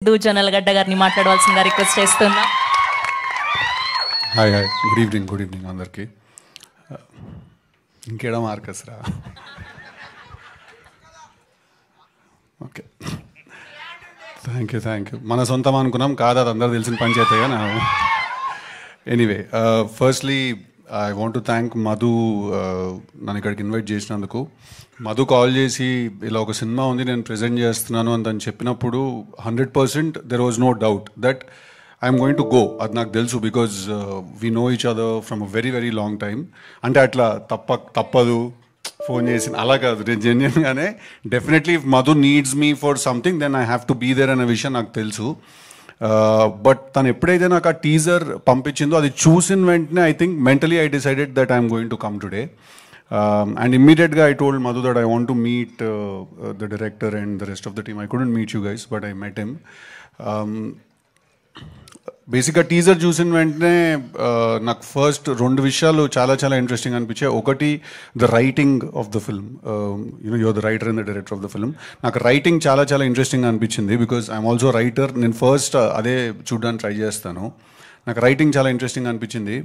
సిద్ధు జొన్నలగడ్డ గారిని మాట్లాడవలసిందిగా రిక్వెస్ట్ చేస్తున్నా. హాయ్ గుడ్ ఈవినింగ్ అందరికీ. ఇంకేడా మార్కస్ రా. Okay, thank you. మన సొంతం అనుకున్నాం కాదు, అది అందరూ తెలిసిన పంచాయతీగా నా. Anyway, firstly I want to thank Madhu నన్ను ఇక్కడికి ఇన్వైట్ చేసినందుకు. మధు కాల్ చేసి ఇలా ఒక సినిమా ఉంది నేను ప్రజెంట్ చేస్తున్నాను అని తను చెప్పినప్పుడు 100% there was no doubt that I'm going to go. అది నాకు తెలుసు, because we know each other from a very very long time. అంటే అట్లా తప్పదు ఫోన్ చేసి అలా కాదు, నేను జెన్యున్గానే definitely if Madhu needs me for something then I have to be there అనే విషయం నాకు తెలుసు. బట్ తను ఎప్పుడైతే నాకు ఆ టీజర్ పంపించిందో అది చూసిన వెంటనే I think mentally I decided that I'm going to come today. And immediately I told Madhu that I want to meet the director and the rest of the team. I couldn't meet you guys, but I met him. బేసిక్గా teaser చూసిన వెంటనే నాకు first రెండు విషయాలు చాలా interesting అనిపించాయి. ఒకటి, the writing of the film. You're the writer and the director of the film. నాకు రైటింగ్ చాలా ఇంట్రెస్టింగ్ అనిపించింది, బికాజ్ ఐఎమ్ ఆల్సో రైటర్. నేను ఫస్ట్ అదే చూడడానికి ట్రై చేస్తాను. నాకు రైటింగ్ చాలా ఇంట్రెస్టింగ్ అనిపించింది.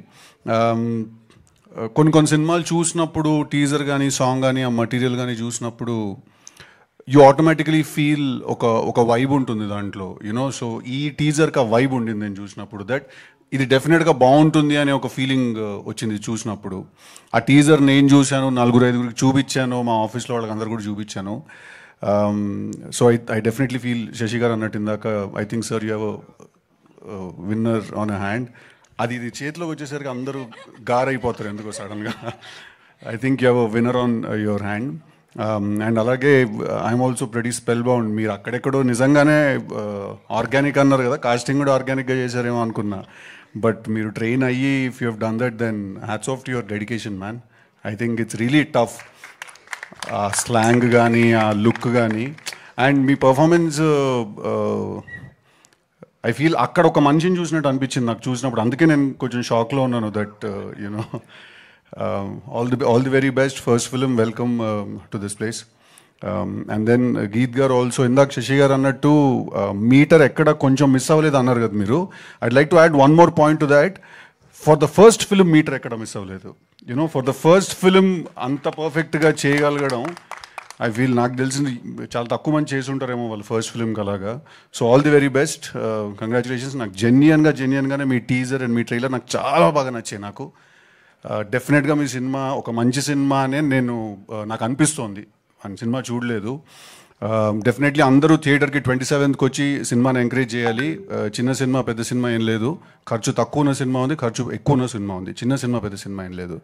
కొన్ని సినిమాలు చూసినప్పుడు టీజర్ కానీ సాంగ్ కానీ ఆ మటీరియల్ కానీ చూసినప్పుడు యూ ఆటోమేటికలీ ఫీల్ ఒక వైబ్ ఉంటుంది దాంట్లో, యూనో. సో ఈ టీజర్కి ఆ వైబ్ ఉండింది నేను చూసినప్పుడు, దట్ ఇది డెఫినెట్గా బాగుంటుంది అనే ఒక ఫీలింగ్ వచ్చింది చూసినప్పుడు. ఆ టీజర్ నేను చూశాను, 4-5 చూపించాను, మా ఆఫీస్లో వాళ్ళకి అందరు కూడా చూపించాను. So I definitely feel Shashi గారు అన్నట్టు ఇందాక, I think sir you have winner on a hand. అది చేతిలోకి వచ్చేసరికి అందరూ గారైపోతారు ఎందుకో సడన్గా. I think you have a winner on your hand. And అలాగే I'm also pretty spellbound. మీరు అక్కడెక్కడో నిజంగానే ఆర్గానిక్ అన్నారు కదా, కాస్టింగ్ కూడా ఆర్గానిక్గా చేశారేమో అనుకున్నా. బట్ మీరు ట్రైన్ అయ్యి if you have done that then hats off to your dedication man. I think it's really tough. ఆ స్లాంగ్ కానీ ఆ లుక్ కానీ అండ్ మీ పర్ఫార్మెన్స్, ఐ ఫీల్ అక్కడ ఒక మనిషిని చూసినట్టు అనిపించింది నాకు చూసినప్పుడు. అందుకే నేను కొంచెం షాక్లో ఉన్నాను that you know. All the very best. First film, welcome to this place. And then Geeth garu also, ఇందాక శశి గారు అన్నట్టు మీటర్ ఎక్కడ కొంచెం మిస్ అవ్వలేదు అన్నారు కదా మీరు. I'd like to add one more point to that. For the first film metre ఎక్కడ మిస్ అవ్వలేదు. You know, for the first film అంత పర్ఫెక్ట్గా చేయగలగడం, ఐ ఫీల్ నాకు తెలిసింది చాలా తక్కువ మంది చేసి ఉంటారేమో వాళ్ళు ఫస్ట్ ఫిల్మ్కి అలాగా. So all the very best, congratulations. నాకు జెన్యున్గానే మీ టీజర్ అండ్ మీ ట్రైలర్ నాకు చాలా బాగా నచ్చాయి. నాకు డెఫినెట్గా మీ సినిమా ఒక మంచి సినిమా అనే నాకు అనిపిస్తోంది. అని సినిమా చూడలేదు. డెఫినెట్లీ అందరూ థియేటర్కి 27th వచ్చి సినిమాని ఎంకరేజ్ చేయాలి. చిన్న సినిమా పెద్ద సినిమా ఏం లేదు. ఖర్చు తక్కువ ఉన్న సినిమా ఉంది, ఖర్చు ఎక్కువ ఉన్న సినిమా ఉంది. చిన్న సినిమా పెద్ద సినిమా ఏం లేదు.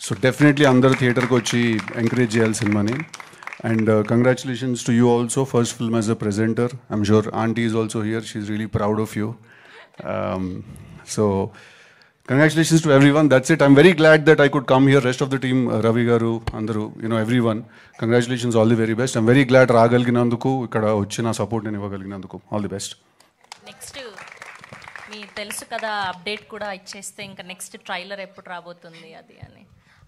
సో డెఫినెట్లీ అందరూ థియేటర్కి వచ్చి ఎంకరేజ్ చేయాలి సినిమాని. And congratulations to you also, first film as a presenter. I'm sure Auntie is also here. She's really proud of you. So congratulations to everyone. That's it. I'm very glad that I could come here. Rest of the team, Ravi Garu, Andaru, everyone. Congratulations, all the very best. I'm very glad రాగలిగినందుకు, ఇక్కడ వచ్చి నా support నేను ఇవ్వగలిగినందుకు. All the best. Next మీ తెలుసు కదా update కూడా ఇచ్చేస్తే, ఇంకా నెక్స్ట్ ట్రైలర్ ఎప్పుడు రాబోతుంది అది అని.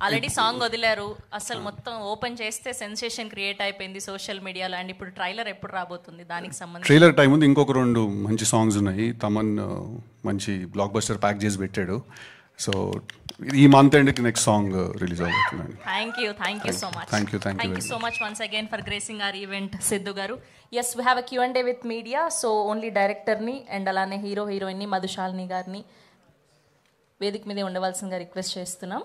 ఆల్రెడీ సాంగ్ వదిలారు, అసలు మొత్తం ఓపెన్ చేస్తే సెన్సేషన్ క్రియేట్ అయిపోయింది సోషల్ మీడియాలో. అండ్ ఇప్పుడు ట్రైలర్ ఎప్పుడు రాబోతుంది, దానికి సంబంధించి ట్రైలర్ టైం ఉంది. ఇంకొక 2 మంచి సాంగ్స్ ఉన్నాయి. తమన్ మంచి బ్లాక్ బస్టర్ ప్యాక్ చేసి పెట్టాడు. సో ఈ మంత్ ఎండ్కి నెక్స్ట్ సాంగ్ రిలీజ్ అవుతుంది. Thank you so much. Thank you so much once again for gracing our event Siddhu గారు. Yes, we have a Q&A with media. So only డైరెక్టర్ని and అలానే హీరోయిన్ని మధుశాలిని గారిని వేదిక మీదే ఉండవలసిందిగా రిక్వెస్ట్ చేస్తున్నాం.